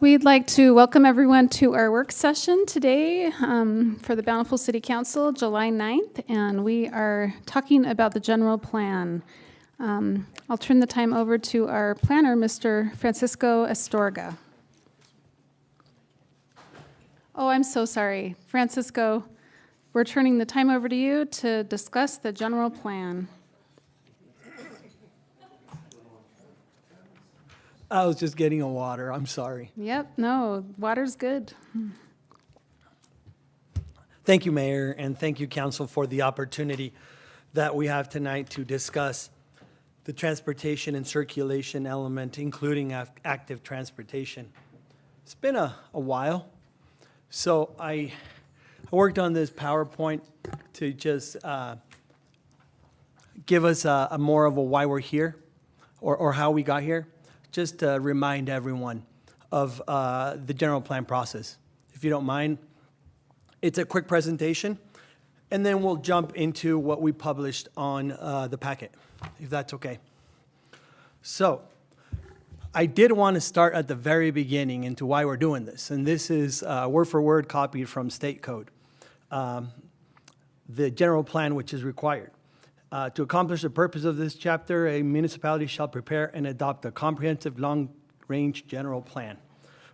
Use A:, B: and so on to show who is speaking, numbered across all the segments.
A: We'd like to welcome everyone to our work session today for the Bountiful City Council, July 9th, and we are talking about the general plan. I'll turn the time over to our planner, Mr. Francisco Astorga. Oh, I'm so sorry. Francisco, we're turning the time over to you to discuss the general plan.
B: I was just getting a water. I'm sorry.
A: Yep, no, water's good.
B: Thank you, Mayor, and thank you, Council, for the opportunity that we have tonight to discuss the transportation and circulation element, including active transportation. It's been a while, so I worked on this PowerPoint to just give us a more of a why we're here or how we got here. Just to remind everyone of the general plan process. If you don't mind, it's a quick presentation, and then we'll jump into what we published on the packet, if that's okay. So, I did want to start at the very beginning into why we're doing this, and this is word for word copied from state code. The general plan which is required. To accomplish the purpose of this chapter, a municipality shall prepare and adopt a comprehensive long-range general plan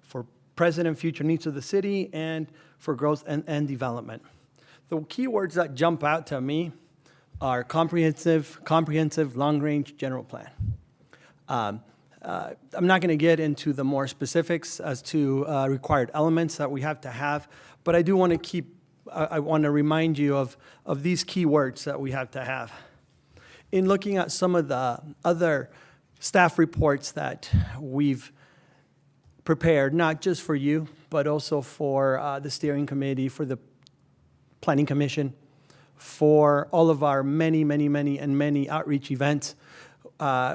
B: for present and future needs of the city and for growth and development. The key words that jump out to me are comprehensive, long-range general plan. I'm not going to get into the more specifics as to required elements that we have to have, but I do want to I want to remind you of these key words that we have to have. In looking at some of the other staff reports that we've prepared, not just for you, but also for the steering committee, for the planning commission, for all of our many outreach events,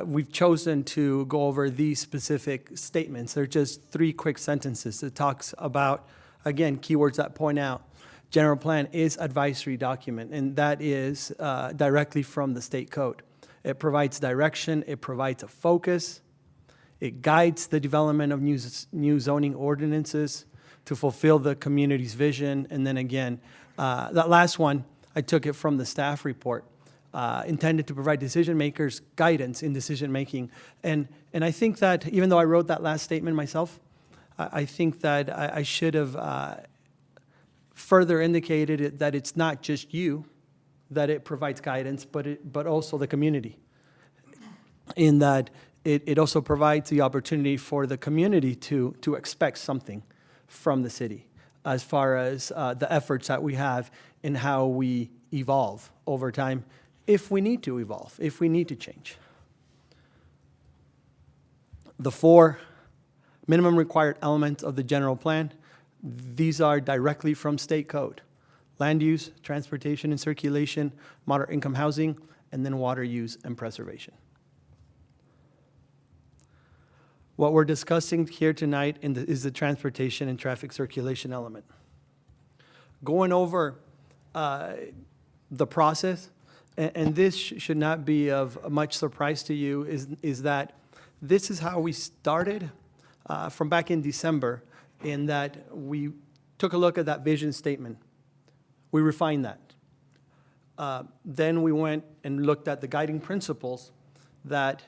B: we've chosen to go over these specific statements. They're just 3 quick sentences. It talks about, again, keywords that point out general plan is advisory document, and that is directly from the state code. It provides direction, it provides a focus, it guides the development of new zoning ordinances to fulfill the community's vision, and then again, that last one, I took it from the staff report, intended to provide decision makers guidance in decision making. And I think that, even though I wrote that last statement myself, I think that I should have further indicated that it's not just you that it provides guidance, but also the community. In that it also provides the opportunity for the community to expect something from the city as far as the efforts that we have in how we evolve over time, if we need to evolve, if we need to change. The 4 minimum required elements of the general plan, these are directly from state code: land use, transportation and circulation, moderate income housing, and then water use and preservation. What we're discussing here tonight is the transportation and traffic circulation element. Going over the process, and this should not be of much surprise to you, is that this is how we started from back in December, in that we took a look at that vision statement. We refined that. Then we went and looked at the guiding principles that,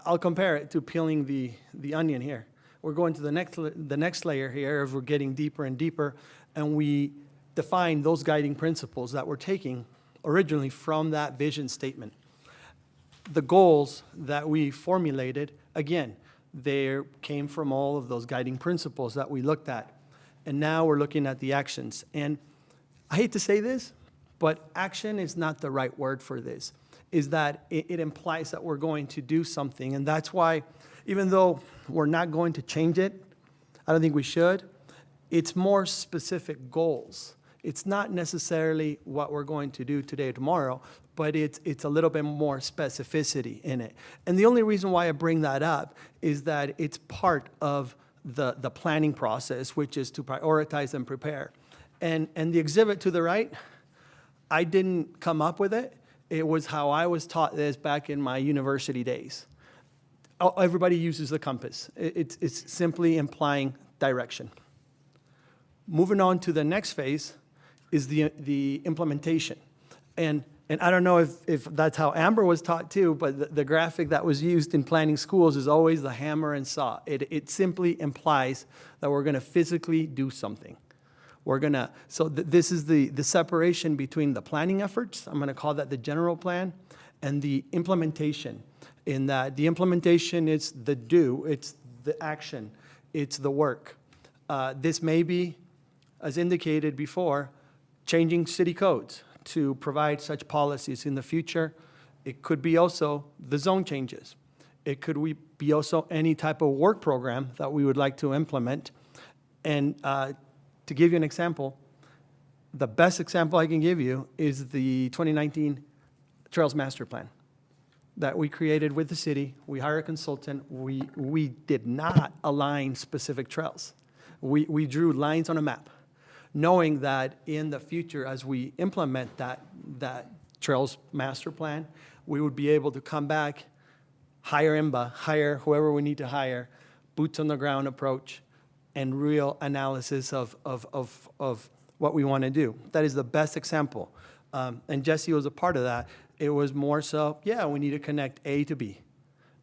B: I'll compare it to peeling the onion here. We're going to the next layer here as we're getting deeper and deeper, and we define those guiding principles that we're taking originally from that vision statement. The goals that we formulated, again, they came from all of those guiding principles that we looked at. And now we're looking at the actions. And I hate to say this, but action is not the right word for this, is that it implies that we're going to do something. And that's why, even though we're not going to change it, I don't think we should, it's more specific goals. It's not necessarily what we're going to do today or tomorrow, but it's a little bit more specificity in it. And the only reason why I bring that up is that it's part of the planning process, which is to prioritize and prepare. And the exhibit to the right, I didn't come up with it. It was how I was taught this back in my university days. everybody uses the compass. It's simply implying direction. Moving on to the next phase is the implementation. And I don't know if that's how Amber was taught too, but the graphic that was used in planning schools is always the hammer and saw. It simply implies that we're going to physically do something. This is the separation between the planning efforts, I'm going to call that the general plan, and the implementation. In that the implementation is the do, it's the action, it's the work. This may be, as indicated before, changing city codes to provide such policies in the future. It could be also the zone changes. It could be also any type of work program that we would like to implement. And to give you an example, the best example I can give you is the 2019 Trails Master Plan that we created with the city. We hired a consultant. We did not align specific trails. We drew lines on a map, knowing that in the future, as we implement that Trails Master Plan, we would be able to come back, hire IMBA, hire whoever we need to hire, boots on the ground approach, and real analysis of what we want to do. That is the best example. And Jesse was a part of that. It was more so, yeah, we need to connect A to B.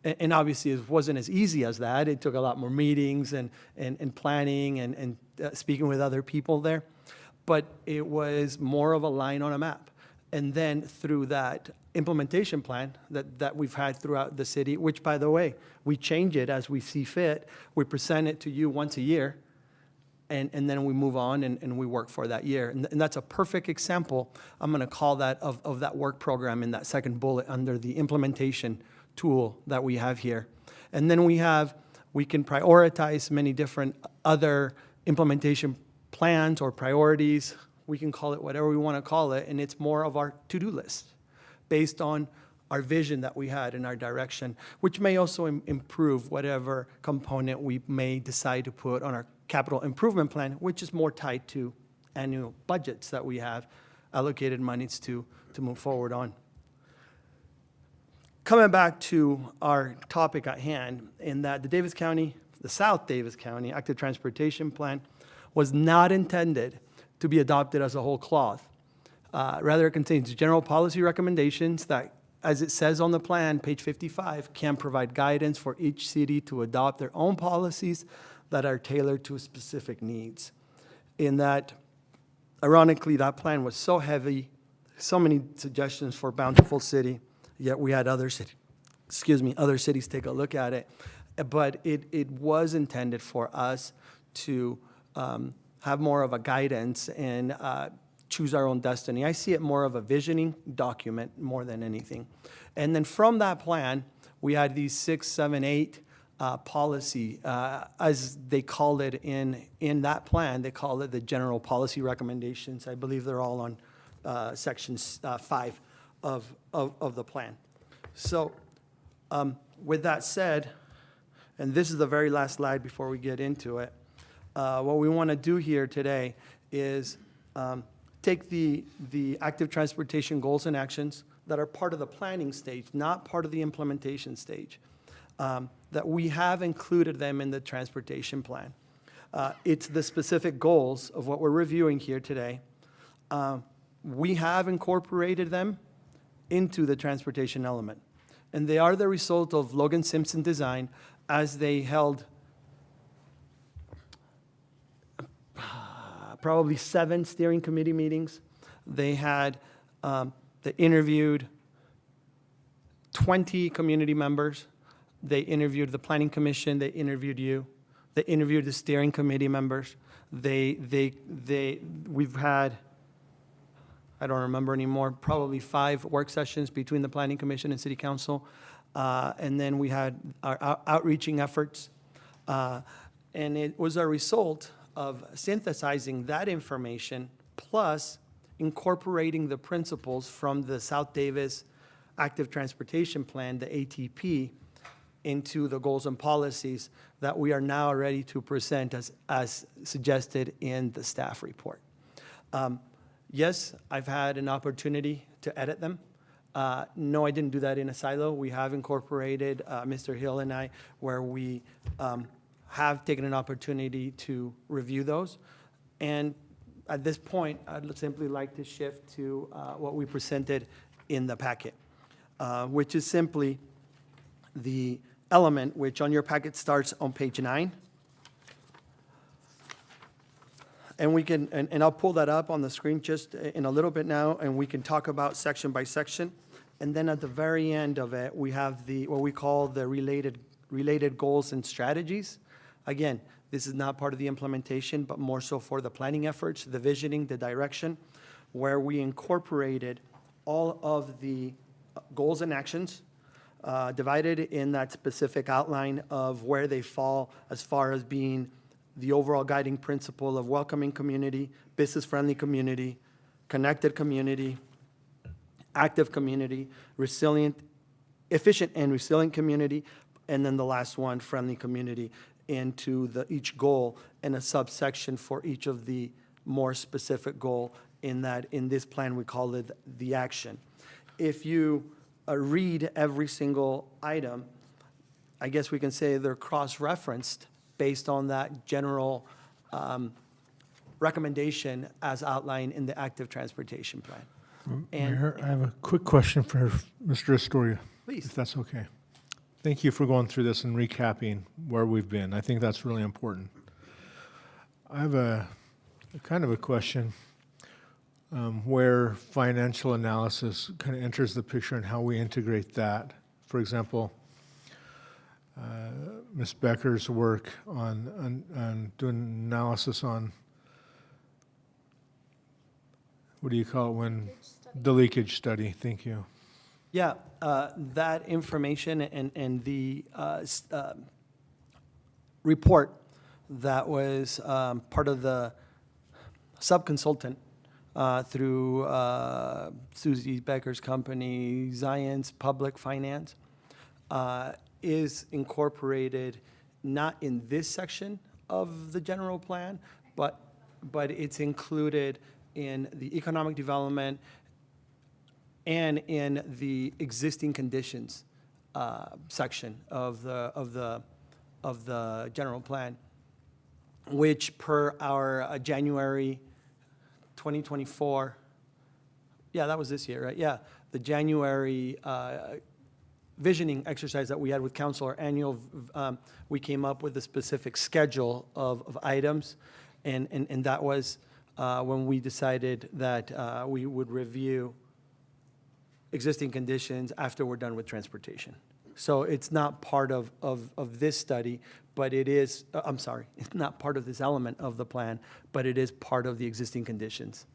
B: And obviously, it wasn't as easy as that. It took a lot more meetings and planning and speaking with other people there. But it was more of a line on a map. And then through that implementation plan that we've had throughout the city, which, by the way, we change it as we see fit. We present it to you once a year, and then we move on and we work for that year. And that's a perfect example, I'm going to call that, of that work program in that second bullet under the implementation tool that we have here. And then we can prioritize many different other implementation plans or priorities. We can call it whatever we want to call it, and it's more of our to-do list based on our vision that we had in our direction, which may also improve whatever component we may decide to put on our capital improvement plan, which is more tied to annual budgets that we have allocated monies to move forward on. Coming back to our topic at hand, in that the South Davis County Active Transportation Plan was not intended to be adopted as a whole cloth. Rather, it contains general policy recommendations that, as it says on the plan, page 55, can provide guidance for each city to adopt their own policies that are tailored to specific needs. In that, ironically, that plan was so heavy, so many suggestions for Bountiful City, yet we had other cities take a look at it. But it was intended for us to have more of a guidance and choose our own destiny. I see it more of a visioning document more than anything. And then from that plan, we had these 6, 7, 8 policy, as they called it in that plan. They call it the general policy recommendations. I believe they're all on section 5 of the plan. So with that said, and this is the very last slide before we get into it, what we want to do here today is take the active transportation goals and actions that are part of the planning stage, not part of the implementation stage, that we have included them in the transportation plan. It's the specific goals of what we're reviewing here today. We have incorporated them into the transportation element. And they are the result of Logan Simpson Design as they held probably 7 steering committee meetings. They interviewed 20 community members. They interviewed the planning commission. They interviewed you. They interviewed the steering committee members. We've had, I don't remember anymore, probably 5 work sessions between the planning commission and city council. And then we had our outreaching efforts. And it was a result of synthesizing that information plus incorporating the principles from the South Davis Active Transportation Plan, the ATP, into the goals and policies that we are now ready to present as suggested in the staff report. Yes, I've had an opportunity to edit them. No, I didn't do that in a silo. We have incorporated, Mr. Hill and I, where we have taken an opportunity to review those. And at this point, I'd simply like to shift to what we presented in the packet, which is simply the element, which on your packet starts on page 9. And we can, and I'll pull that up on the screen just in a little bit now, and we can talk about section by section. And then at the very end of it, we have the, what we call the related goals and strategies. Again, this is not part of the implementation, but more so for the planning efforts, the visioning, the direction, where we incorporated all of the goals and actions divided in that specific outline of where they fall as far as being the overall guiding principle of welcoming community, business-friendly community, connected community, active community, resilient, efficient and resilient community, and then the last one, friendly community, into each goal and a subsection for each of the more specific goal in this plan we call it the action. If you read every single item, I guess we can say they're cross-referenced based on that general recommendation as outlined in the active transportation plan. And
C: Mayor, I have a quick question for Mr. Astoria.
B: Please.
C: If that's okay. Thank you for going through this and recapping where we've been. I think that's really important. I have a kind of a question where financial analysis kind of enters the picture and how we integrate that. For example, Ms. Becker's work on doing analysis on, what do you call it when, the leakage study, thank you.
B: yeah, that information and the report that was part of the sub-consultant through Susie Becker's company, Zions Public Finance, is incorporated not in this section of the general plan, but it's included in the economic development and in the existing conditions section of the general plan, which per our January 2024, yeah, that was this year, right? Yeah, the January visioning exercise that we had with council, our annual, we came up with a specific schedule of items, and that was when we decided that we would review existing conditions after we're done with transportation. So it's not part of this study, but it is, I'm sorry, it's not part of this element of the plan, but it is part of the existing conditions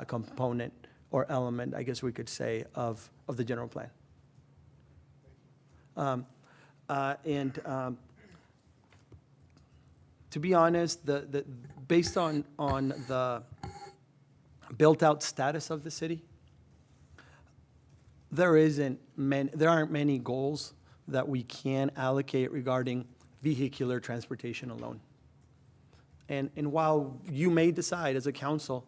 B: component or element, I guess we could say, of the general plan. To be honest, based on the built-out status of the city, there aren't many goals that we can allocate regarding vehicular transportation alone. And while you may decide as a council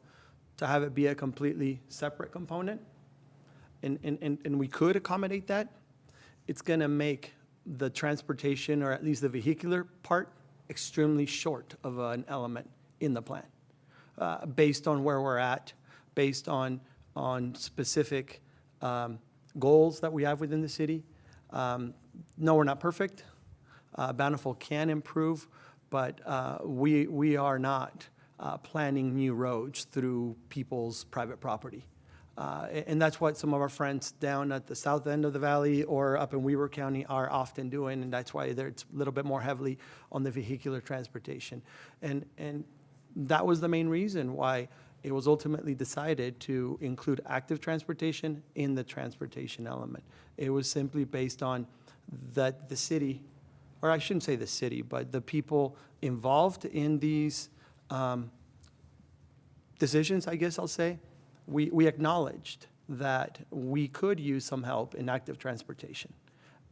B: to have it be a completely separate component, and we could accommodate that, it's going to make the transportation, or at least the vehicular part, extremely short of an element in the plan, based on where we're at, based on specific goals that we have within the city. No, we're not perfect. Bountiful can improve, but we are not planning new roads through people's private property. And that's what some of our friends down at the south end of the valley or up in Weber County are often doing, and that's why it's a little bit more heavily on the vehicular transportation. And that was the main reason why it was ultimately decided to include active transportation in the transportation element. It was simply based on that the city, or I shouldn't say the city, but the people involved in these decisions, I guess I'll say, we acknowledged that we could use some help in active transportation.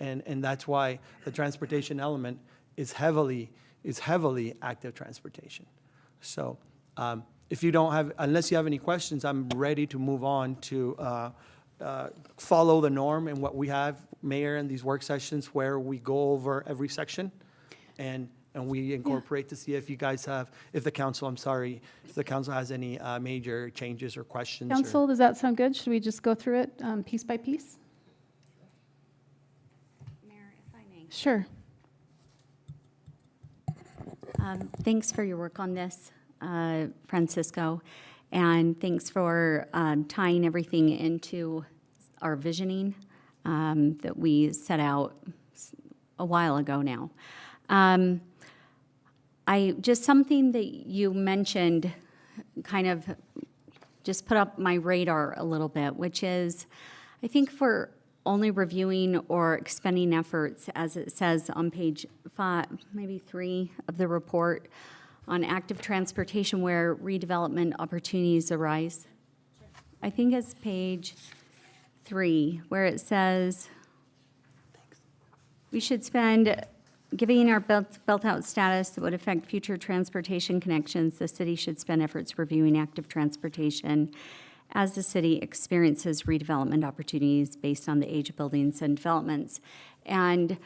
B: And that's why the transportation element is heavily active transportation. So if you don't have, unless you have any questions, I'm ready to move on to follow the norm and what we have, Mayor, in these work sessions where we go over every section and we incorporate to see if you guys have, if the council, I'm sorry, if the council has any major changes or questions.
A: Council, does that sound good? Should we just go through it piece by piece?
D: Mayor, if I may.
A: Sure.
D: Thanks for your work on this, Francisco, and thanks for tying everything into our visioning that we set out a while ago now. Something that you mentioned kind of just put up my radar a little bit, which is, I think for only reviewing or expending efforts, as it says on page 5, maybe 3 of the report, on active transportation where redevelopment opportunities arise. I think it's page 3, where it says we should spend, giving our built-out status that would affect future transportation connections, the city should spend efforts reviewing active transportation as the city experiences redevelopment opportunities based on the age of buildings and developments. And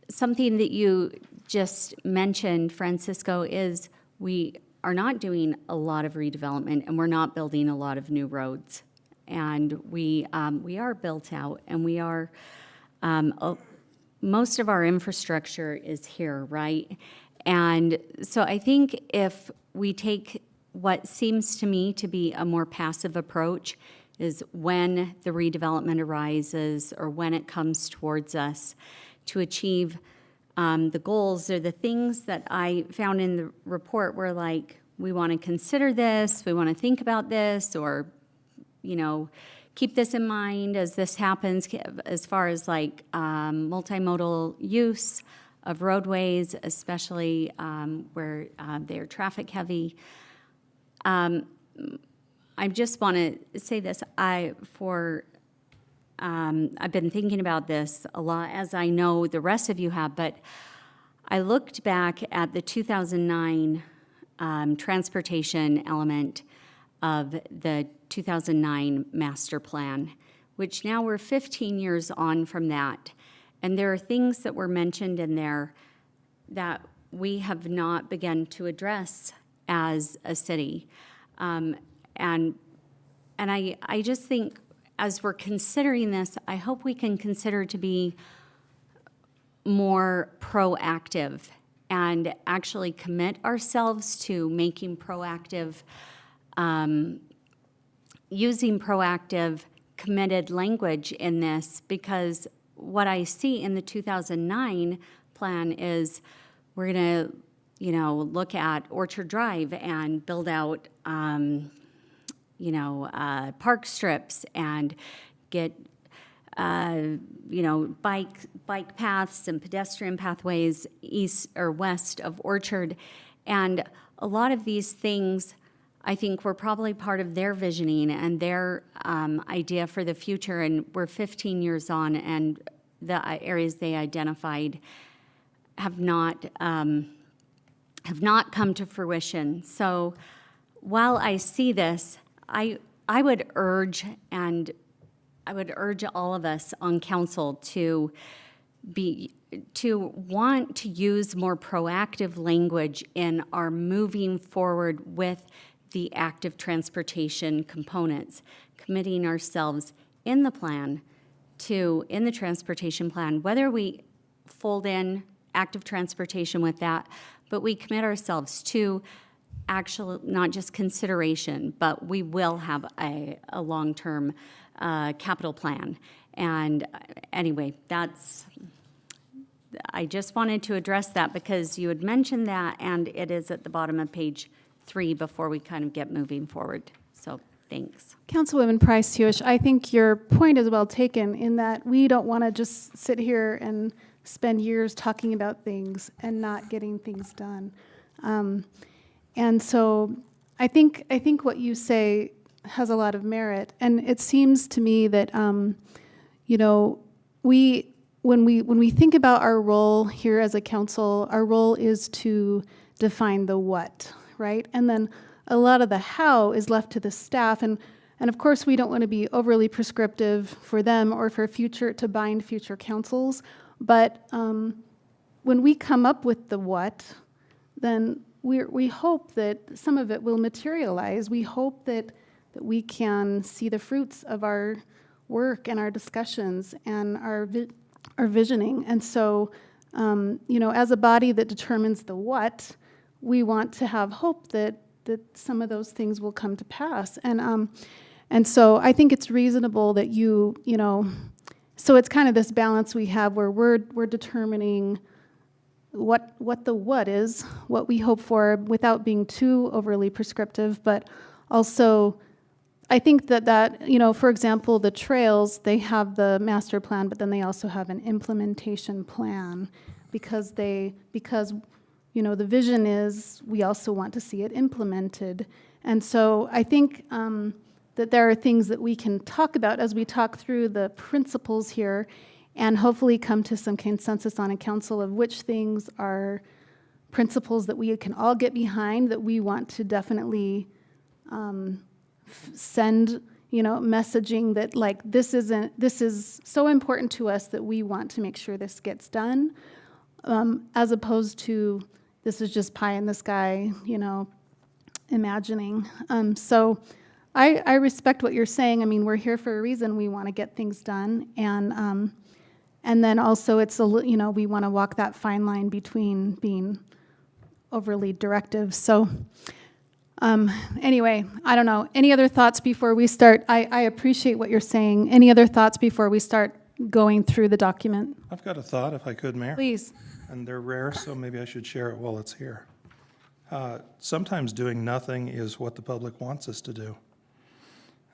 D: something that you just mentioned, Francisco, is we are not doing a lot of redevelopment and we're not building a lot of new roads. And we are built out and we are, most of our infrastructure is here, right? And so I think if we take what seems to me to be a more passive approach is when the redevelopment arises or when it comes towards us to achieve the goals or the things that I found in the report were like, we want to consider this, we want to think about this, or, you know, keep this in mind as this happens, as far as like multimodal use of roadways, especially where they're traffic heavy. I just want to say this. I've been thinking about this a lot, as I know the rest of you have, but I looked back at the 2009 transportation element of the 2009 master plan, which now we're 15 years on from that. And there are things that were mentioned in there that we have not begun to address as a city. And I just think as we're considering this, I hope we can consider to be more proactive and actually commit ourselves to making proactive, using proactive, committed language in this, because what I see in the 2009 plan is we're going to, you know, look at Orchard Drive and build out, park strips and get, bike paths and pedestrian pathways east or west of Orchard. And a lot of these things, I think, were probably part of their visioning and their idea for the future. And we're 15 years on, and the areas they identified have not come to fruition. So while I see this, I would urge all of us on council to want to use more proactive language in our moving forward with the active transportation components, committing ourselves in the transportation plan, whether we fold in active transportation with that, but we commit ourselves to actual, not just consideration, but we will have a long-term capital plan. And anyway, I just wanted to address that because you had mentioned that, and it is at the bottom of page 3 before we kind of get moving forward. So thanks.
A: Councilwoman Price-Hewish, I think your point is well taken in that we don't want to just sit here and spend years talking about things and not getting things done. And so I think what you say has a lot of merit, and it seems to me that when we think about our role here as a council, our role is to define the what, right? And then a lot of the how is left to the staff, and And of course, we don't want to be overly prescriptive for them or for future, to bind future councils. But when we come up with the what, then we hope that some of it will materialize. We hope that we can see the fruits of our work and our discussions and our visioning. And so, as a body that determines the what, we want to have hope that some of those things will come to pass. And so I think it's reasonable that so it's kind of this balance we have where we're determining what the what is, what we hope for, without being too overly prescriptive, but also I think that for example, the trails, they have the master plan, but then they also have an implementation plan because the vision is we also want to see it implemented. And so I think that there are things that we can talk about as we talk through the principles here and hopefully come to some consensus on a council of which things are principles that we can all get behind, that we want to definitely send, messaging that like this is so important to us that we want to make sure this gets done, as opposed to this is just pie in the sky, imagining. So I respect what you're saying. I mean, we're here for a reason. We want to get things done, and then also it's we want to walk that fine line between being overly directive. So anyway, I don't know. Any other thoughts before we start? I appreciate what you're saying. Any other thoughts before we start going through the document?
E: I've got a thought, if I could, Mayor.
A: Please.
E: And they're rare, so maybe I should share it while it's here. Sometimes doing nothing is what the public wants us to do.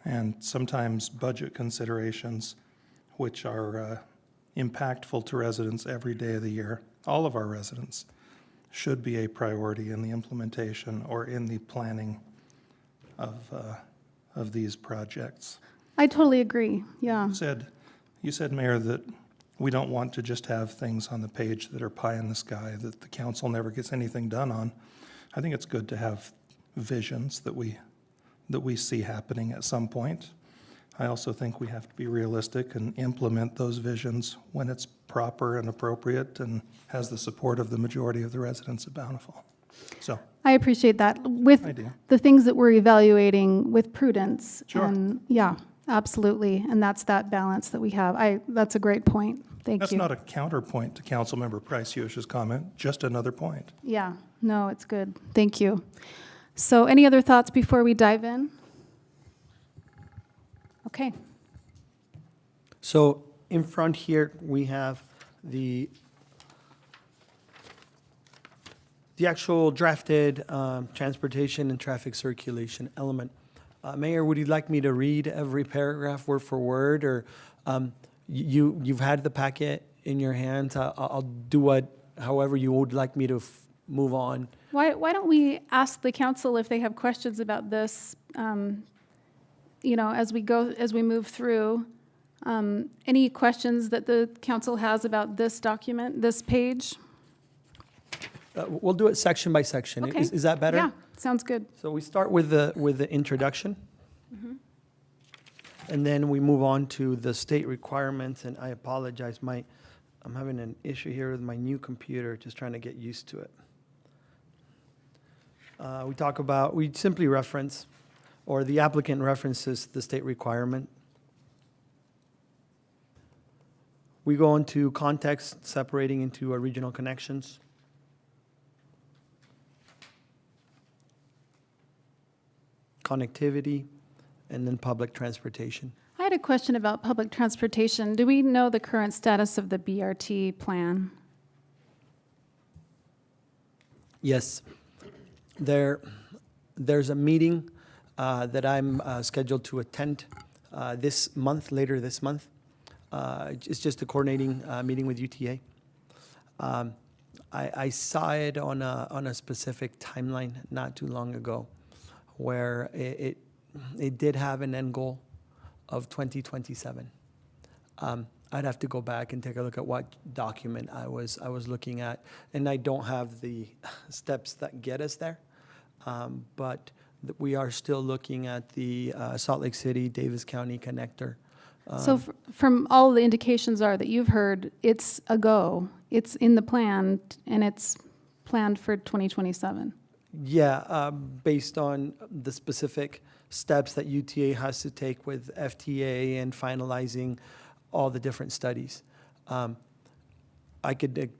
E: And sometimes budget considerations, which are impactful to residents every day of the year, all of our residents, should be a priority in the implementation or in the planning of these projects.
A: I totally agree. Yeah.
E: You said, Mayor, that we don't want to just have things on the page that are pie in the sky, that the council never gets anything done on. I think it's good to have visions that we see happening at some point. I also think we have to be realistic and implement those visions when it's proper and appropriate and has the support of the majority of the residents of Bountiful. So
A: I appreciate that. With
E: I do.
A: the things that we're evaluating with prudence.
E: Sure.
A: And yeah, absolutely. And that's that balance that we have. That's a great point. Thank
E: That's
A: you.
E: not a counterpoint to Councilmember Price Huish's comment, just another point.
A: Yeah, no, it's good. Thank you. So any other thoughts before we dive in? Okay.
B: So in front here, we have the actual drafted transportation and traffic circulation element. Mayor, would you like me to read every paragraph word for word, or you've had the packet in your hands? I'll do however you would like me to move on.
A: Why don't we ask the council if they have questions about this, as we move through? Any questions that the council has about this document, this page?
B: We'll do it section by section.
A: Okay.
B: Is that better?
A: Yeah, sounds good.
B: So we start with the introduction. And then we move on to the state requirements, and I apologize, I'm having an issue here with my new computer, just trying to get used to it. We simply reference, or the applicant references the state requirement. We go into context, separating into regional connections. Connectivity, and then public transportation.
A: I had a question about public transportation. Do we know the current status of the BRT plan?
B: Yes. There's a meeting that I'm scheduled to attend later this month. It's just a coordinating meeting with UTA. I saw it on a specific timeline not too long ago, where it did have an end goal of 2027. I'd have to go back and take a look at what document I was looking at, and I don't have the steps that get us there. But we are still looking at the Salt Lake City, Davis County connector.
A: So from all the indications are that you've heard, it's a go. It's in the plan, and it's planned for 2027.
B: Yeah, based on the specific steps that UTA has to take with FTA and finalizing all the different studies. I could,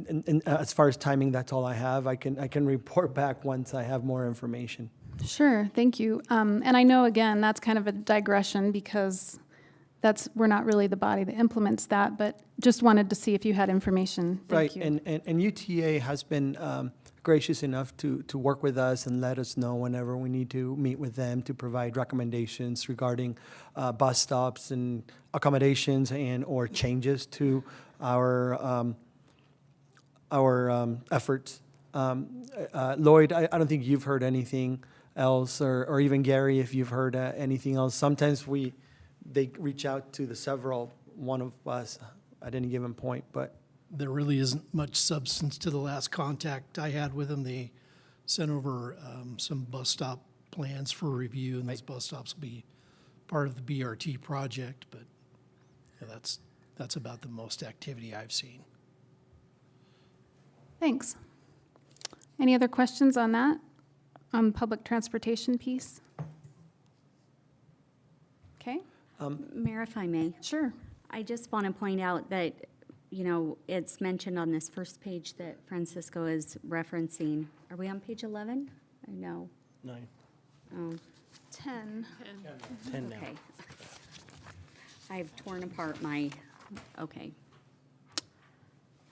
B: and as far as timing, that's all I have. I can report back once I have more information.
A: Sure, thank you. And I know, again, that's kind of a digression because we're not really the body that implements that, but just wanted to see if you had information. Thank you.
B: And UTA has been gracious enough to work with us and let us know whenever we need to meet with them to provide recommendations regarding bus stops and accommodations and or changes to our efforts. Lloyd, I don't think you've heard anything else, or even Gary, if you've heard anything else. Sometimes they reach out to one of us at any given point, but
F: There really isn't much substance to the last contact I had with them. They sent over some bus stop plans for review, and those bus stops will be part of the BRT project, but yeah, that's about the most activity I've seen.
A: Thanks. Any other questions on that, on the public transportation piece? Okay,
D: Mayor, if I may,
A: sure.
D: I just want to point out that, it's mentioned on this first page that Francisco is referencing. Are we on page 11? No.
B: 9,
D: Oh,
A: 10.
B: 10 now.
D: okay. I've torn apart okay.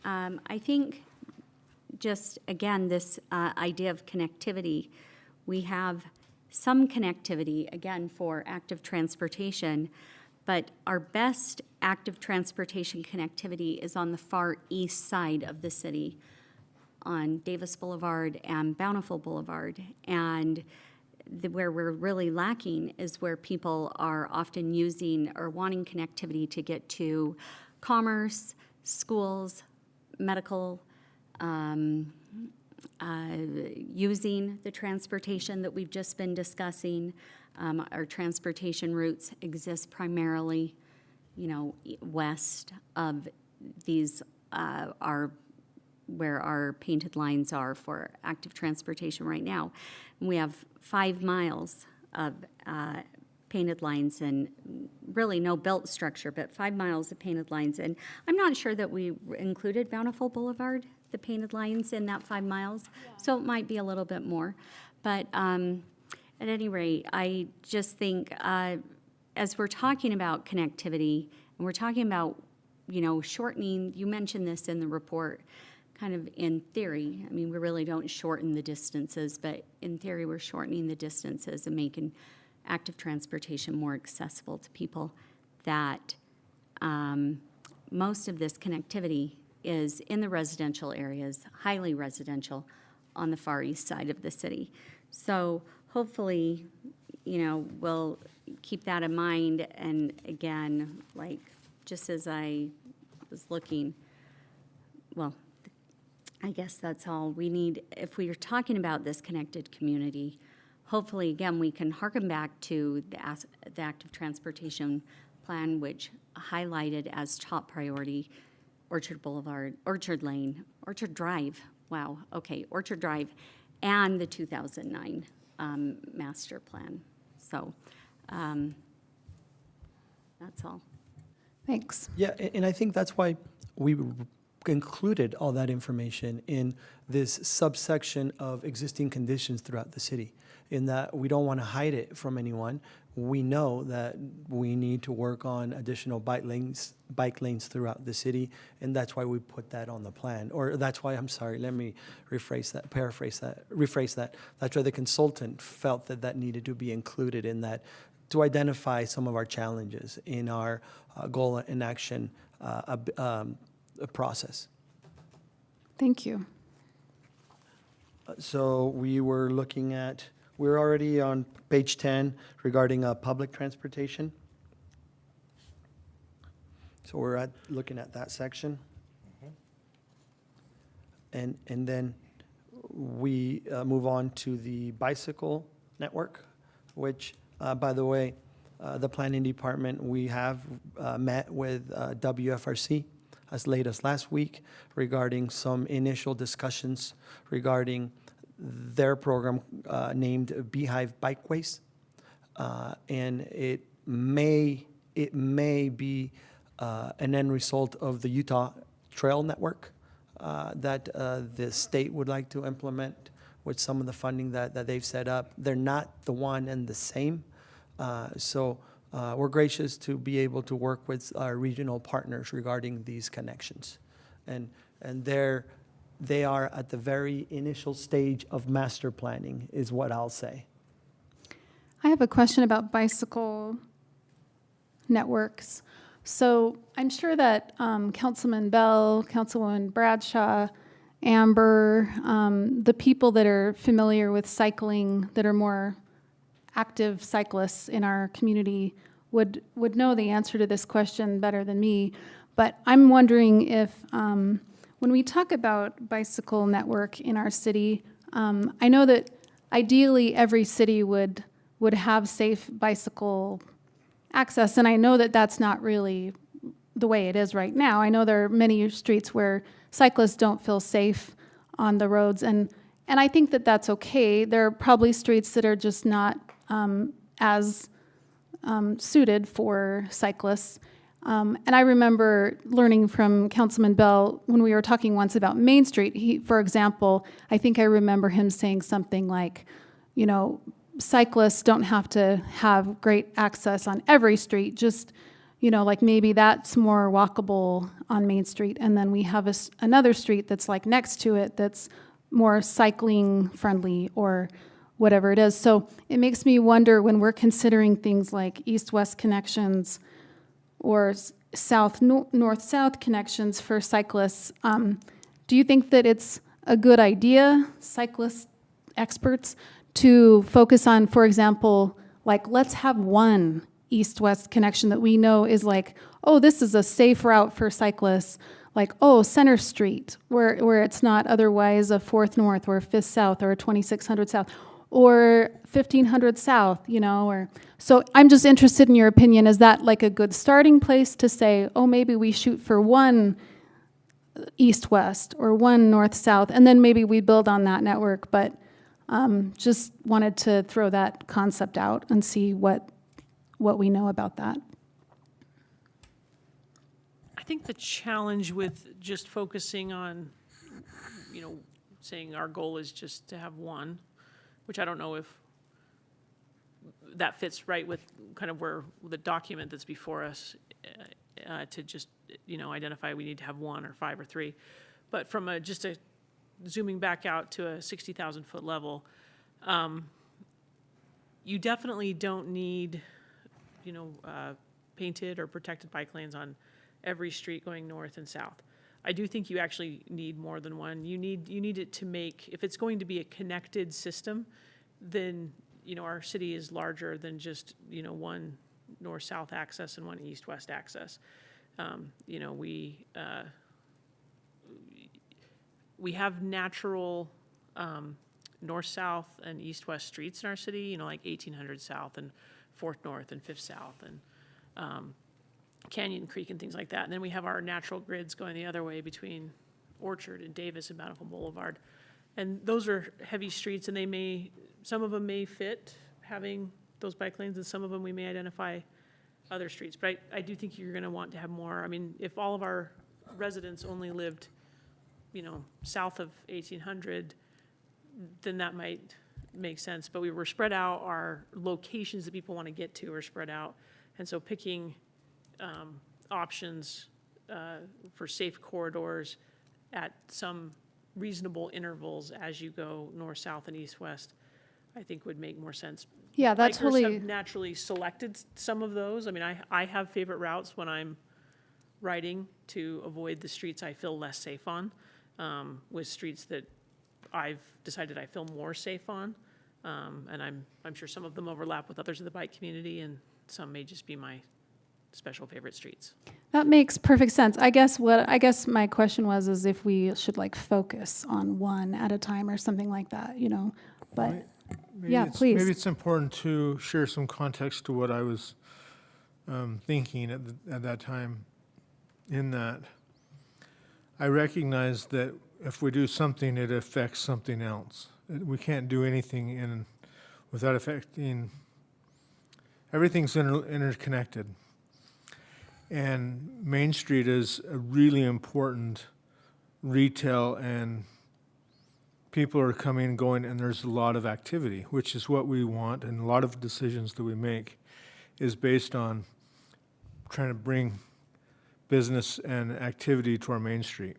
D: I think just, again, this idea of connectivity, we have some connectivity, again, for active transportation, but our best active transportation connectivity is on the far east side of the city, on Davis Boulevard and Bountiful Boulevard. And where we're really lacking is where people are often using or wanting connectivity to get to commerce, schools, medical, using the transportation that we've just been discussing. Our transportation routes exist primarily, west of these are where our painted lines are for active transportation right now. And we have 5 miles of painted lines and really no built structure, but 5 miles of painted lines. And I'm not sure that we included Bountiful Boulevard, the painted lines in that 5 miles. So it might be a little bit more. But at any rate, I just think as we're talking about connectivity and we're talking about, shortening, you mentioned this in the report, kind of in theory. I mean, we really don't shorten the distances, but in theory, we're shortening the distances and making active transportation more accessible to people. That most of this connectivity is in the residential areas, highly residential, on the far east side of the city. So hopefully, we'll keep that in mind. And again, just as I was looking, well, I guess that's all we need. If we are talking about this connected community, hopefully, again, we can harken back to the active transportation plan, which highlighted as top priority Orchard Boulevard, Orchard Lane, Orchard Drive. Wow, okay, Orchard Drive, and the 2009 master plan. So that's all.
A: Thanks.
B: Yeah, and I think that's why we included all that information in this subsection of existing conditions throughout the city, in that we don't want to hide it from anyone. We know that we need to work on additional bike lanes throughout the city, and that's why we put that on the plan. Or that's why, I'm sorry, let me rephrase that. That's why the consultant felt that needed to be included in that, to identify some of our challenges in our goal and action process.
A: Thank you.
B: So we're already on page 10 regarding public transportation. So we're looking at that section. And then we move on to the bicycle network, which, by the way, the planning department, we have met with WFRC as late as last week regarding some initial discussions regarding their program named Beehive Bikeways. And it may be an end result of the Utah Trail Network that the state would like to implement with some of the funding that they've set up. They're not the one and the same. So we're gracious to be able to work with our regional partners regarding these connections. And they are at the very initial stage of master planning, is what I'll say.
A: I have a question about bicycle networks. So I'm sure that Councilman Bell, Councilwoman Bradshaw, Amber, the people that are familiar with cycling, that are more active cyclists in our community would know the answer to this question better than me. But I'm wondering if, when we talk about bicycle network in our city, I know that ideally every city would have safe bicycle access, and I know that that's not really the way it is right now. I know there are many streets where cyclists don't feel safe on the roads, and I think that that's okay. There are probably streets that are just not as suited for cyclists. And I remember learning from Councilman Bell when we were talking once about Main Street. For example, I think I remember him saying something like, cyclists don't have to have great access on every street, just, like maybe that's more walkable on Main Street. And then we have another street that's like next to it that's more cycling friendly or whatever it is. So it makes me wonder, when we're considering things like east-west connections or north-south connections for cyclists, do you think that it's a good idea, cyclist experts, to focus on, for example, like, let's have one east-west connection that we know is like, oh, this is a safe route for cyclists, like, oh, Center Street, where it's not otherwise a 4th North or a 5th South or a 2600 South, or 1500 South, or, so I'm just interested in your opinion. Is that like a good starting place to say, oh, maybe we shoot for one east-west or one north-south, and then maybe we build on that network? But just wanted to throw that concept out and see what we know about that.
G: I think the challenge with just focusing on, saying our goal is just to have one, which I don't know if that fits right with kind of where the document that's before us, to just, identify we need to have one or 5 or 3. But from just a zooming back out to a 60,000 foot level, you definitely don't need, painted or protected bike lanes on every street going north and south. I do think you actually need more than one. You need it to make, if it's going to be a connected system, then, our city is larger than just, one north-south access and one east-west access. We have natural north-south and east-west streets in our city, like 1800 South and 4th North and 5th South and Canyon Creek and things like that. And then we have our natural grids going the other way between Orchard and Davis and Bountiful Boulevard. And those are heavy streets, and some of them may fit having those bike lanes, and some of them we may identify other streets. But I do think you're going to want to have more. I mean, if all of our residents only lived, south of 1800, then that might make sense. But we were spread out. Our locations that people want to get to are spread out. And so picking options for safe corridors at some reasonable intervals as you go north, south, and east, west, I think would make more sense.
A: Yeah, that's
G: Bikers
A: really
G: have naturally selected some of those. I mean, I have favorite routes when I'm riding to avoid the streets I feel less safe on, with streets that I've decided I feel more safe on. And I'm sure some of them overlap with others in the bike community, and some may just be my special favorite streets.
A: That makes perfect sense. I guess my question was if we should like focus on one at a time or something like that, But Yeah, please.
C: Maybe it's important to share some context to what I was thinking at that time, in that I recognize that if we do something, it affects something else. We can't do anything without affecting, everything's interconnected. And Main Street is a really important retail, and people are coming and going, and there's a lot of activity, which is what we want, and a lot of decisions that we make is based on trying to bring business and activity to our Main Street.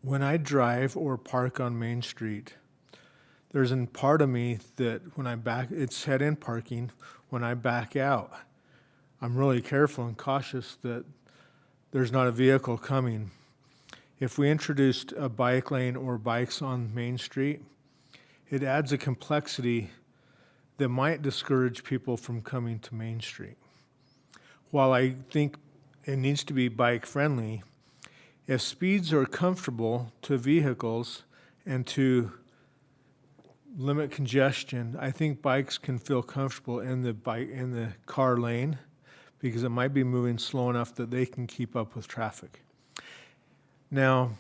C: When I drive or park on Main Street, there's a part of me that when I back, it's head-in parking. When I back out, I'm really careful and cautious that there's not a vehicle coming. If we introduced a bike lane or bikes on Main Street, it adds a complexity that might discourage people from coming to Main Street. While I think it needs to be bike friendly, if speeds are comfortable to vehicles and to limit congestion, I think bikes can feel comfortable in the car lane, because it might be moving slow enough that they can keep up with traffic. Now,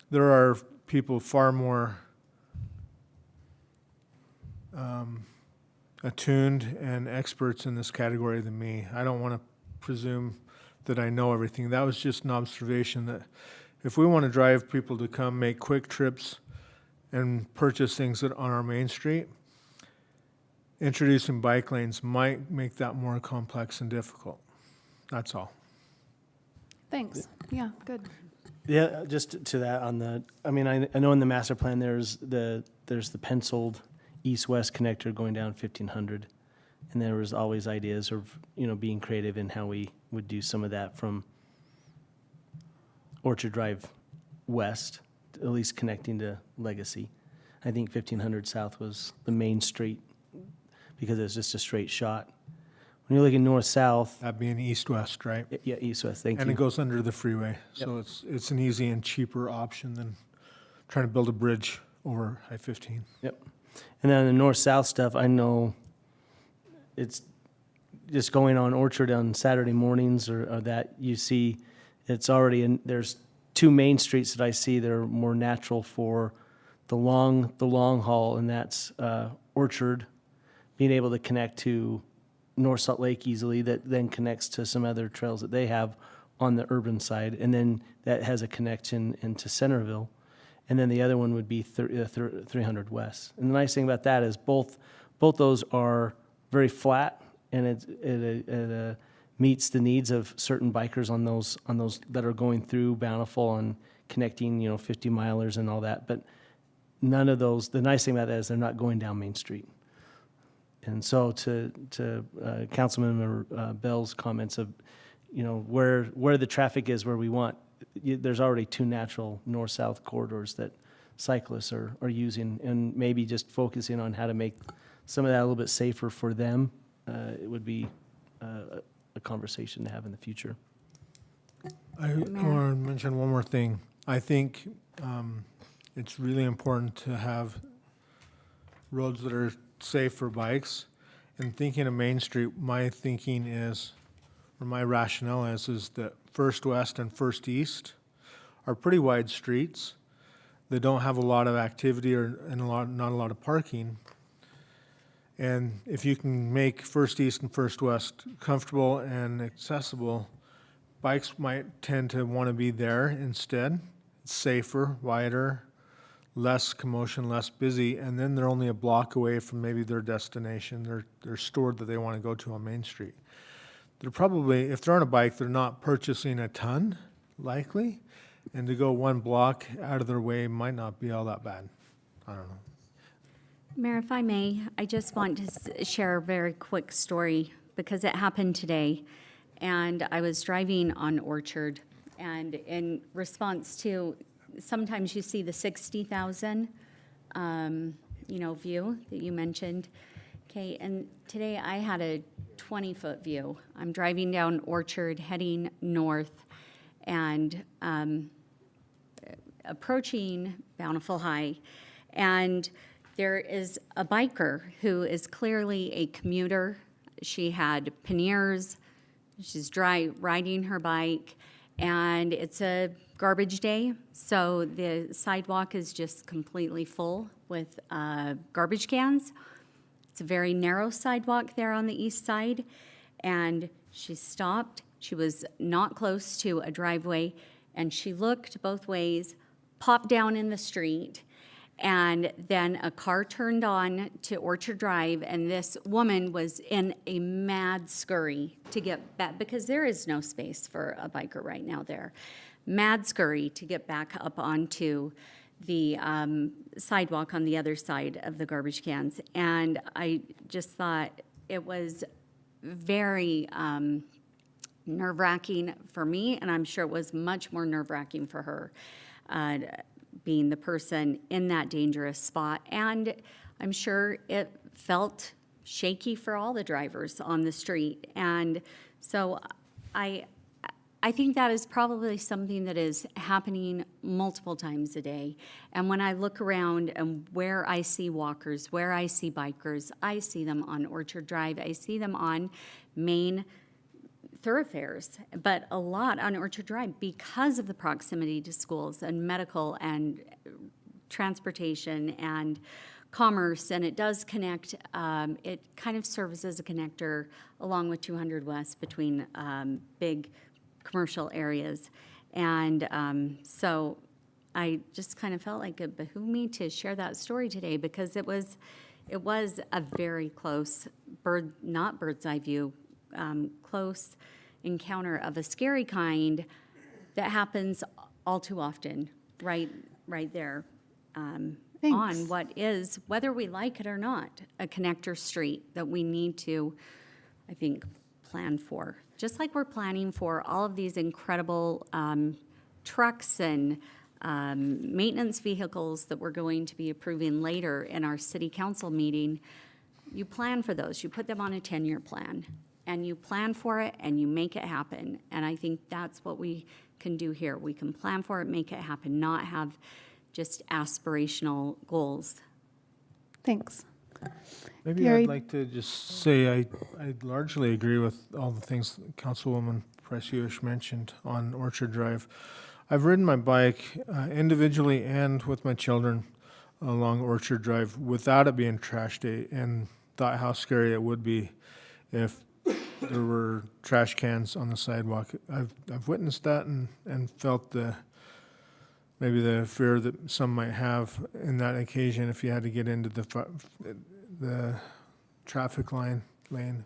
C: there are people far more attuned and experts in this category than me. I don't want to presume that I know everything. That was just an observation that if we want to drive people to come make quick trips and purchase things on our Main Street, introducing bike lanes might make that more complex and difficult. That's all.
A: Thanks. Yeah, good.
H: Yeah, just to that I know in the master plan there's the penciled east-west connector going down 1500, and there was always ideas of being creative in how we would do some of that from Orchard Drive west, at least connecting to Legacy. I think 1500 South was the main street because it's just a straight shot. When you're looking north-south,
C: That being east-west, right?
H: yeah, east-west, thank
C: And
H: you.
C: it goes under the freeway, so it's an easy and cheaper option than trying to build a bridge over I-15.
H: Yep. And then the north-south stuff, I know it's just going on Orchard on Saturday mornings or that you see it's already there's two main streets that I see that are more natural for the long haul, and that's Orchard, being able to connect to North Salt Lake easily, that then connects to some other trails that they have on the urban side, and then that has a connection into Centerville. And then the other one would be 300 West. And the nice thing about that is both those are very flat, and it meets the needs of certain bikers on those that are going through Bountiful and connecting 50 milers and all that. But none of those. The nice thing about that is they're not going down Main Street. And so to Councilmember Bell's comments of where the traffic is where we want. There's already two natural north-south corridors that cyclists are using, and maybe just focusing on how to make some of that a little bit safer for them, it would be a conversation to have in the future.
C: I want to mention one more thing. I think it's really important to have roads that are safe for bikes. And thinking of Main Street, my thinking is, or my rationale is that First West and First East are pretty wide streets. They don't have a lot of activity and not a lot of parking. And if you can make First East and First West comfortable and accessible, bikes might tend to want to be there instead. It's safer, wider, less commotion, less busy, and then they're only a block away from maybe their destination, their store that they want to go to on Main Street. They're probably, if they're on a bike, they're not purchasing a ton, likely, and to go one block out of their way might not be all that bad. I don't know.
D: Mayor, if I may, I just want to share a very quick story because it happened today. And I was driving on Orchard, and in response to, sometimes you see the 60,000, view that you mentioned. Okay, and today I had a 20-foot view. I'm driving down Orchard, heading north, and approaching Bountiful High. And there is a biker who is clearly a commuter. She had panniers, she's riding her bike, and it's a garbage day, so the sidewalk is just completely full with garbage cans. It's a very narrow sidewalk there on the east side, and she stopped. She was not close to a driveway, and she looked both ways, popped down in the street, and then a car turned on to Orchard Drive, and this woman was in a mad scurry to get back, because there is no space for a biker right now there. Mad scurry to get back up onto the sidewalk on the other side of the garbage cans. And I just thought it was very nerve-wracking for me, and I'm sure it was much more nerve-wracking for her, being the person in that dangerous spot. And I'm sure it felt shaky for all the drivers on the street. And so I think that is probably something that is happening multiple times a day. And when I look around and where I see walkers, where I see bikers, I see them on Orchard Drive, I see them on main thoroughfares, but a lot on Orchard Drive because of the proximity to schools and medical and transportation and commerce, and it does connect, it kind of serves as a connector along with 200 West between big commercial areas. And so I just kind of felt like it behooved me to share that story today, because it was a very close not bird's eye view, close encounter of a scary kind that happens all too often right there on what is, whether we like it or not, a connector street that we need to, I think, plan for. Just like we're planning for all of these incredible trucks and maintenance vehicles that we're going to be approving later in our city council meeting, you plan for those. You put them on a 10-year plan, and you plan for it, and you make it happen. And I think that's what we can do here. We can plan for it, make it happen, not have just aspirational goals.
A: Thanks.
C: Maybe
A: Gary?
C: I'd like to just say I largely agree with all the things Councilwoman Precious mentioned on Orchard Drive. I've ridden my bike individually and with my children along Orchard Drive without it being trash day, and thought how scary it would be if there were trash cans on the sidewalk. I've witnessed that and felt maybe the fear that some might have in that occasion if you had to get into the traffic lane.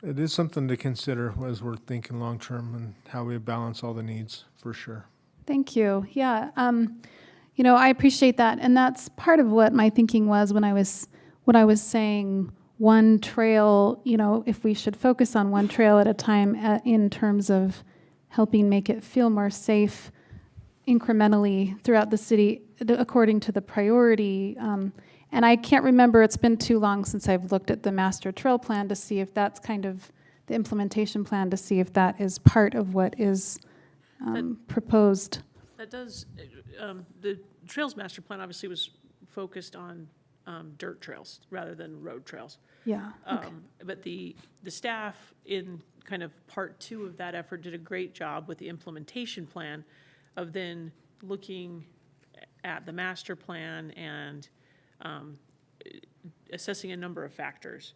C: It is something to consider as we're thinking long-term and how we balance all the needs, for sure.
A: Thank you. Yeah, I appreciate that, and that's part of what my thinking was when I was saying one trail. If we should focus on one trail at a time in terms of helping make it feel more safe incrementally throughout the city according to the priority. And I can't remember, it's been too long since I've looked at the master trail plan to see if that's kind of the implementation plan, to see if that is part of what is proposed.
G: That does, the Trails Master Plan obviously was focused on dirt trails rather than road trails.
A: Yeah, okay.
G: But the staff in kind of part 2 of that effort did a great job with the implementation plan of then looking at the master plan and assessing a number of factors.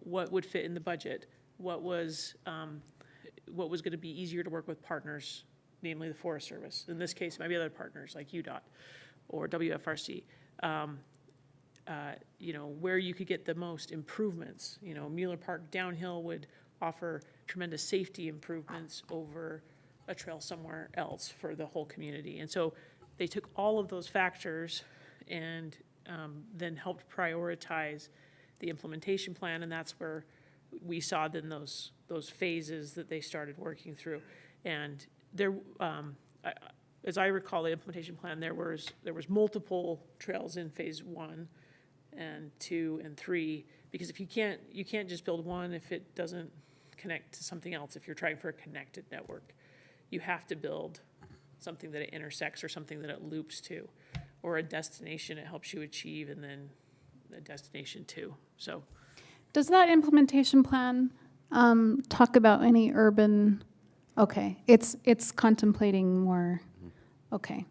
G: What would fit in the budget? What was going to be easier to work with partners, namely the Forest Service. In this case, maybe other partners like UDOT or WFRC. Where you could get the most improvements. Mueller Park downhill would offer tremendous safety improvements over a trail somewhere else for the whole community. And so they took all of those factors and then helped prioritize the implementation plan, and that's where we saw then those phases that they started working through. And there, as I recall the implementation plan, there was multiple trails in phase 1 and 2 and 3, because if you can't just build one if it doesn't connect to something else. If you're trying for a connected network, you have to build something that it intersects or something that it loops to. or a destination it helps you achieve, and then the destination too. So
A: Does that implementation plan talk about any urban, okay, it's contemplating more, okay.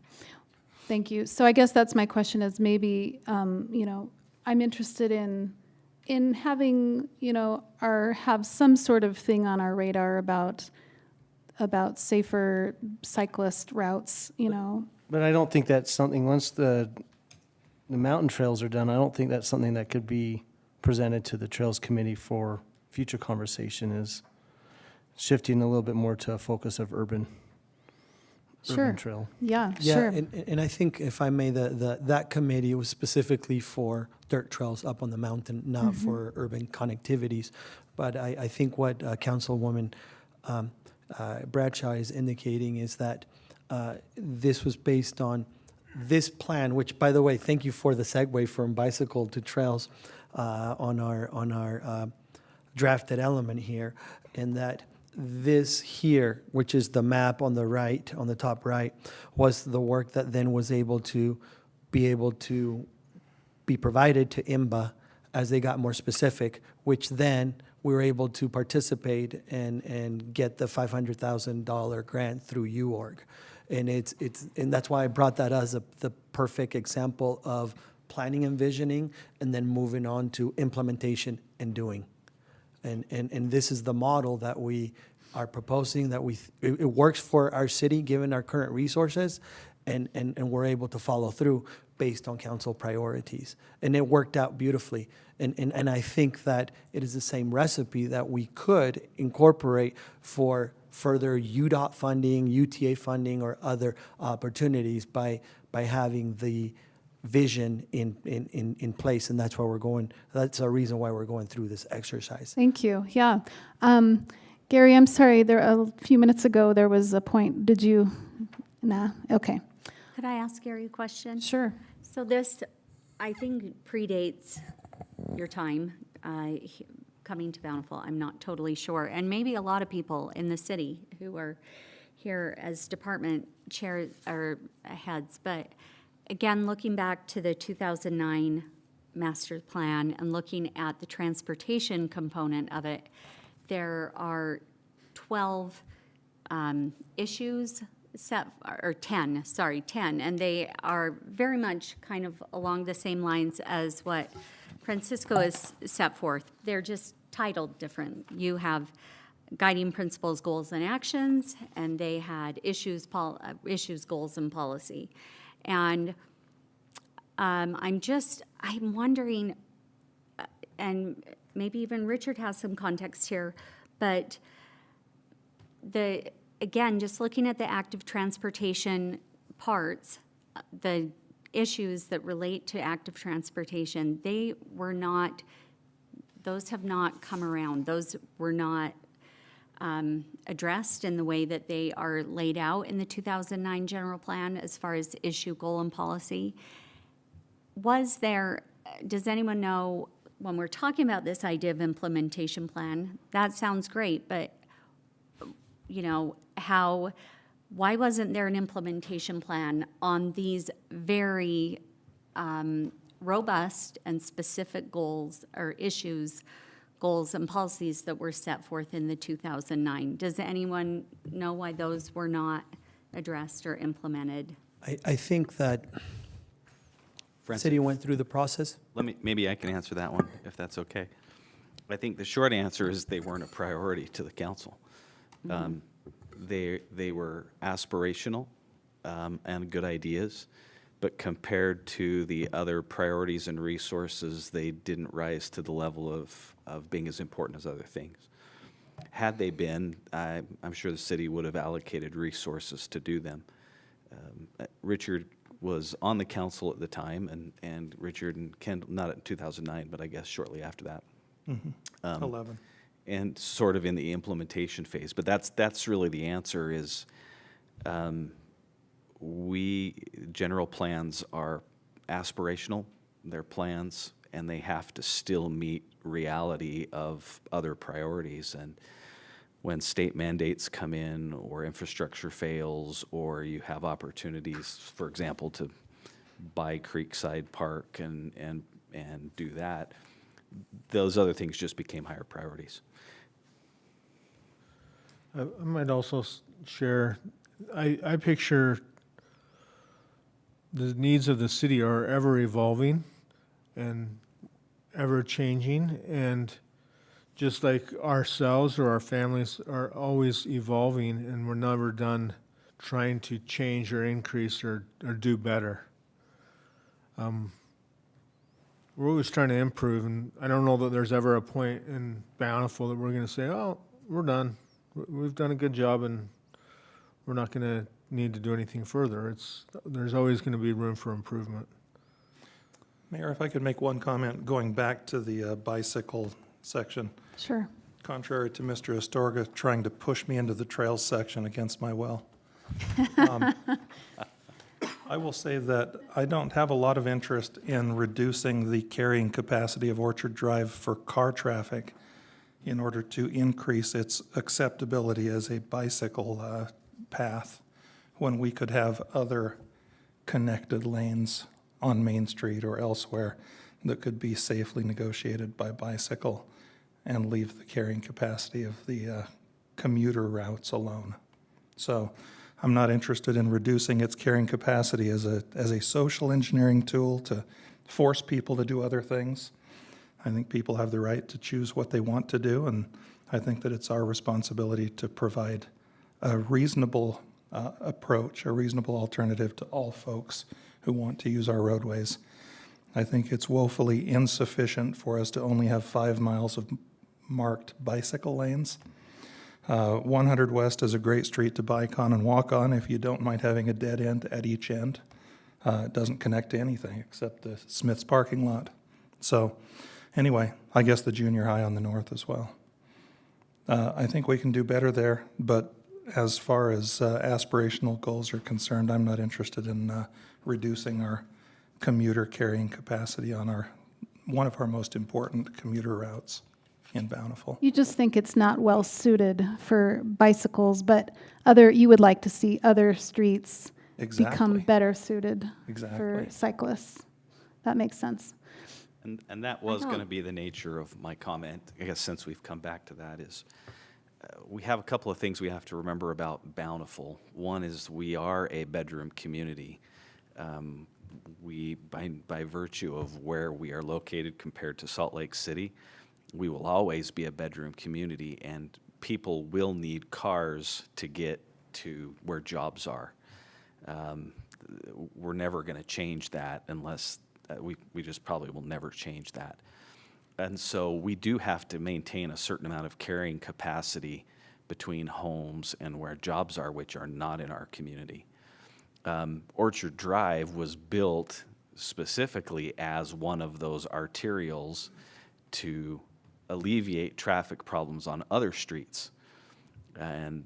A: Thank you. So I guess that's my question is maybe, I'm interested in having, or have some sort of thing on our radar about safer cyclist routes,
H: But I don't think that's something, once the mountain trails are done, I don't think that's something that could be presented to the Trails Committee for future conversation, is shifting a little bit more to a focus of urban
A: Sure.
H: trail.
A: Yeah,
B: Yeah,
A: sure.
B: and I think, if I may, that committee was specifically for dirt trails up on the mountain, not for urban connectivities. But I think what Councilwoman Bradshaw is indicating is that this was based on this plan, which, by the way, thank you for the segue from bicycle to trails on our drafted element here, and that this here, which is the map on the right, on the top right, was the work that then was able to be provided to IMBA as they got more specific, which then we were able to participate and get the $500,000 grant through UORG. And that's why I brought that as the perfect example of planning and visioning, and then moving on to implementation and doing. And this is the model that we are proposing, that it works for our city, given our current resources, and we're able to follow through based on council priorities. And it worked out beautifully. And I think that it is the same recipe that we could incorporate for further UDOT funding, UTA funding, or other opportunities by having the vision in place, and that's why we're going. That's a reason why we're going through this exercise.
A: Thank you. Yeah. Gary, I'm sorry, a few minutes ago, there was a point. Did you? Nah. Okay.
D: Could I ask Gary a question?
A: Sure.
D: So this, I think, predates your time coming to Bountiful. I'm not totally sure. And maybe a lot of people in the city who are here as department chairs or heads. But again, looking back to the 2009 master plan and looking at the transportation component of it, there are 12 issues set, or 10, and they are very much kind of along the same lines as what Francisco has set forth. They're just titled different. You have guiding principles, goals, and actions, and they had issues, goals, and policy. And I'm wondering, and maybe even Richard has some context here, but again, just looking at the active transportation parts, the issues that relate to active transportation, those have not come around. Those were not addressed in the way that they are laid out in the 2009 general plan as far as issue, goal, and policy. Does anyone know, when we're talking about this idea of implementation plan, that sounds great, but why wasn't there an implementation plan on these very robust and specific goals or issues, goals and policies that were set forth in the 2009? Does anyone know why those were not addressed or implemented?
B: I think that the city went through the process.
I: Maybe I can answer that one, if that's okay. I think the short answer is they weren't a priority to the council. They were aspirational and good ideas, but compared to the other priorities and resources, they didn't rise to the level of being as important as other things. Had they been, I'm sure the city would have allocated resources to do them. Richard was on the council at the time, and Richard and Ken, not in 2009, but I guess shortly after that.
E: 11.
I: And sort of in the implementation phase. But that's really the answer is general plans are aspirational, they're plans, and they have to still meet reality of other priorities. And when state mandates come in, or infrastructure fails, or you have opportunities, for example, to buy Creekside Park and do that. Those other things just became higher priorities.
C: I might also share, I picture the needs of the city are ever evolving and ever changing, and just like ourselves or our families are always evolving, and we're never done trying to change or increase or do better. We're always trying to improve, and I don't know that there's ever a point in Bountiful that we're going to say, oh, we're done. We've done a good job, and we're not going to need to do anything further. There's always going to be room for improvement.
E: Mayor, if I could make one comment, going back to the bicycle section.
A: Sure.
E: Contrary to Mr. Astorga trying to push me into the trails section against my will. I will say that I don't have a lot of interest in reducing the carrying capacity of Orchard Drive for car traffic in order to increase its acceptability as a bicycle path, when we could have other connected lanes on Main Street or elsewhere that could be safely negotiated by bicycle and leave the carrying capacity of the commuter routes alone. So I'm not interested in reducing its carrying capacity as a social engineering tool to force people to do other things. I think people have the right to choose what they want to do, and I think that it's our responsibility to provide a reasonable approach, a reasonable alternative to all folks who want to use our roadways. I think it's woefully insufficient for us to only have 5 miles of marked bicycle lanes. 100 West is a great street to bike on and walk on if you don't mind having a dead end at each end. It doesn't connect to anything except the Smith's parking lot. So anyway, I guess the junior high on the north as well. I think we can do better there, but as far as aspirational goals are concerned, I'm not interested in reducing our commuter carrying capacity on one of our most important commuter routes in Bountiful.
A: You just think it's not well suited for bicycles, but you would like to see other streets become
E: Exactly.
A: better suited for
E: Exactly.
A: cyclists. That makes sense.
I: And that was going to be the nature of my comment, I guess, since we've come back to that, is we have a couple of things we have to remember about Bountiful. One is we are a bedroom community. We, by virtue of where we are located compared to Salt Lake City, we will always be a bedroom community, and people will need cars to get to where jobs are. We're never going to change that unless we just probably will never change that. And so we do have to maintain a certain amount of carrying capacity between homes and where jobs are, which are not in our community. Orchard Drive was built specifically as one of those arterials to alleviate traffic problems on other streets. And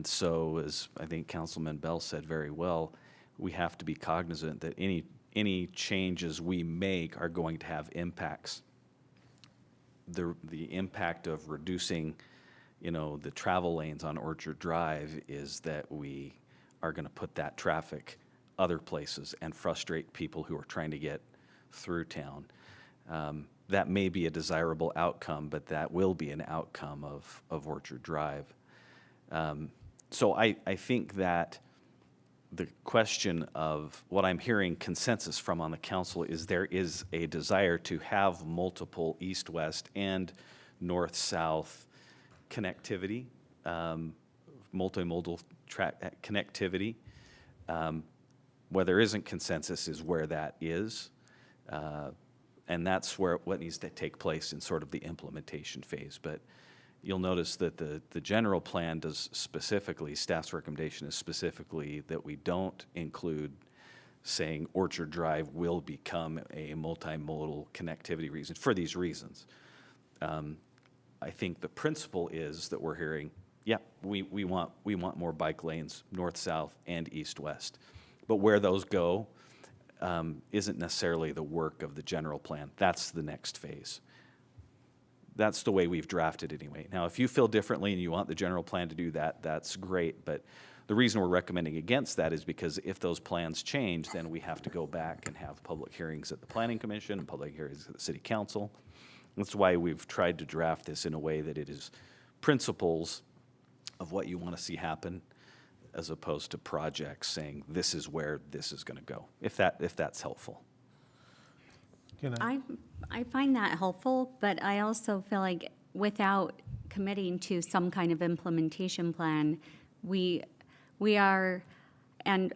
I: so, as I think Councilman Bell said very well, we have to be cognizant that any changes we make are going to have impacts. The impact of reducing, the travel lanes on Orchard Drive is that we are going to put that traffic other places and frustrate people who are trying to get through town. That may be a desirable outcome, but that will be an outcome of Orchard Drive. So I think that the question of what I'm hearing consensus from on the council is there is a desire to have multiple east-west and north-south connectivity, multimodal connectivity. Where there isn't consensus is where that is. And that's what needs to take place in sort of the implementation phase. But you'll notice that the general plan does specifically, staff's recommendation is specifically that we don't include saying Orchard Drive will become a multimodal connectivity reason for these reasons. I think the principle is that we're hearing, yeah, we want more bike lanes, north, south, and east, west. But where those go isn't necessarily the work of the general plan. That's the next phase. That's the way we've drafted anyway. Now, if you feel differently and you want the general plan to do that, that's great. But The reason we're recommending against that is because if those plans change, then we have to go back and have public hearings at the Planning Commission and public hearings at the City Council. That's why we've tried to draft this in a way that it is principles of what you want to see happen, as opposed to projects saying this is where this is going to go, if that's helpful.
D: I find that helpful, but I also feel like without committing to some kind of implementation plan, we are, and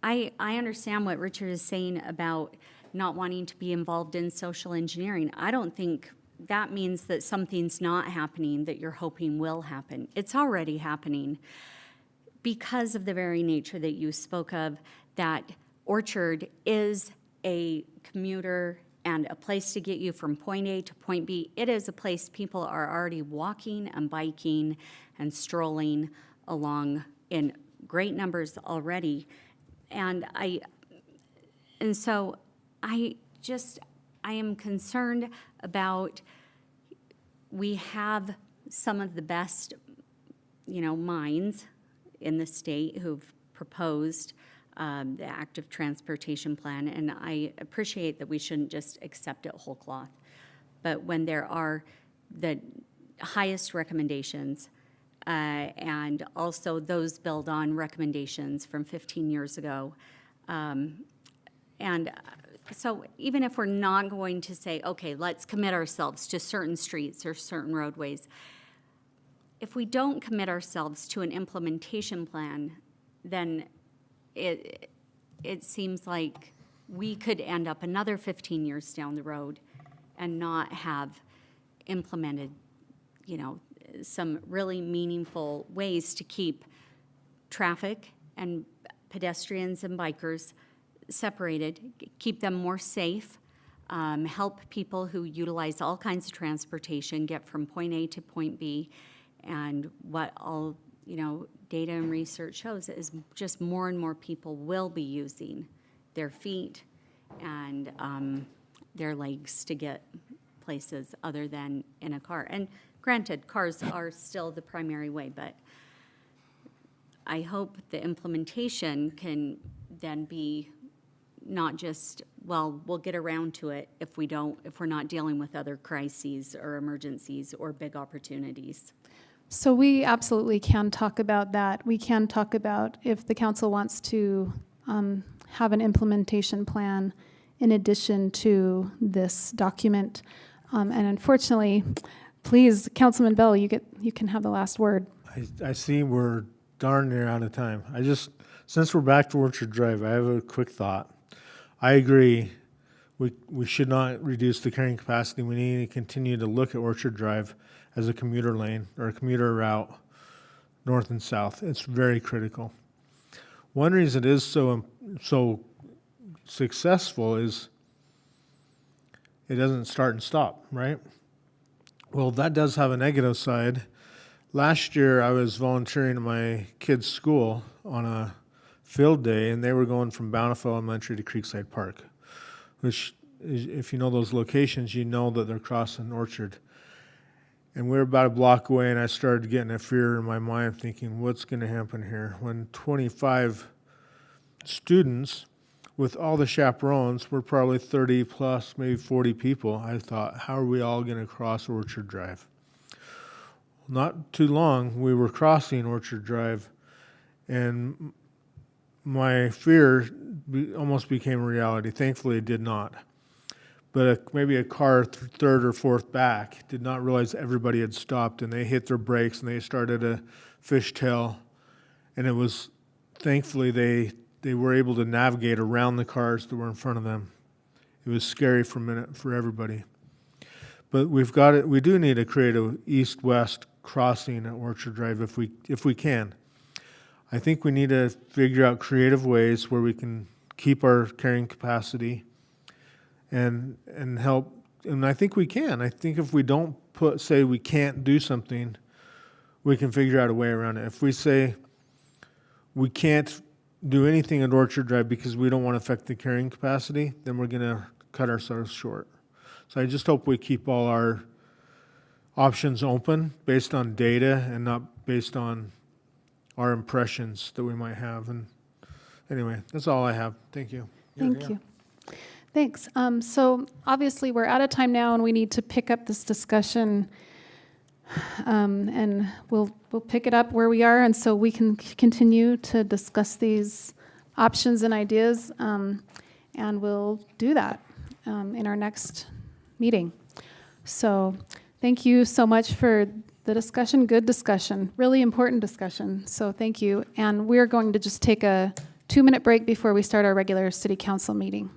D: I understand what Richard is saying about not wanting to be involved in social engineering. I don't think that means that something's not happening that you're hoping will happen. It's already happening because of the very nature that you spoke of, that Orchard is a commuter and a place to get you from point A to point B. It is a place people are already walking and biking and strolling along in great numbers already. And so I am concerned about, we have some of the best, minds in the state who've proposed the active transportation plan, and I appreciate that we shouldn't just accept it whole cloth. But when there are the highest recommendations, and also those build on recommendations from 15 years ago, and so even if we're not going to say, okay, let's commit ourselves to certain streets or certain roadways, if we don't commit ourselves to an implementation plan, then it seems like we could end up another 15 years down the road and not have implemented, some really meaningful ways to keep traffic and pedestrians and bikers separated, keep them more safe, help people who utilize all kinds of transportation get from point A to point B. And what all, data and research shows is just more and more people will be using their feet and their legs to get places other than in a car. And granted, cars are still the primary way, but I hope the implementation can then be not just, well, we'll get around to it if we're not dealing with other crises or emergencies or big opportunities.
A: So we absolutely can talk about that. We can talk about if the council wants to have an implementation plan in addition to this document. And unfortunately, please, Councilman Bell, you can have the last word.
C: I see we're darn near out of time. Since we're back to Orchard Drive, I have a quick thought. I agree. We should not reduce the carrying capacity. We need to continue to look at Orchard Drive as a commuter lane or a commuter route, north and south. It's very critical. One reason it is so successful is it doesn't start and stop, right? Well, that does have a negative side. Last year, I was volunteering at my kids' school on a field day, and they were going from Bountiful Elementary to Creekside Park, which, if you know those locations, you know that they're crossing Orchard. And we were about a block away, and I started getting a fear in my mind, thinking, what's going to happen here? When 25 students, with all the chaperones, were probably 30 plus, maybe 40 people, I thought, how are we all going to cross Orchard Drive? Not too long, we were crossing Orchard Drive, and my fear almost became a reality. Thankfully, it did not. But maybe a car third or fourth back did not realize everybody had stopped, and they hit their brakes, and they started a fishtail. And it was, thankfully, they were able to navigate around the cars that were in front of them. It was scary for a minute for everybody. But we do need to create a east-west crossing at Orchard Drive if we can. I think we need to figure out creative ways where we can keep our carrying capacity and help. And I think we can. I think if we don't say we can't do something, we can figure out a way around it. If we say we can't do anything at Orchard Drive because we don't want to affect the carrying capacity, then we're going to cut ourselves short. So I just hope we keep all our options open based on data and not based on our impressions that we might have. And anyway, that's all I have. Thank you.
A: Thank you. Thanks. So obviously, we're out of time now, and we need to pick up this discussion. And we'll pick it up where we are, and so we can continue to discuss these options and ideas, and we'll do that in our next meeting. So thank you so much for the discussion, good discussion, really important discussion. So thank you. And we're going to just take a 2-minute break before we start our regular city council meeting.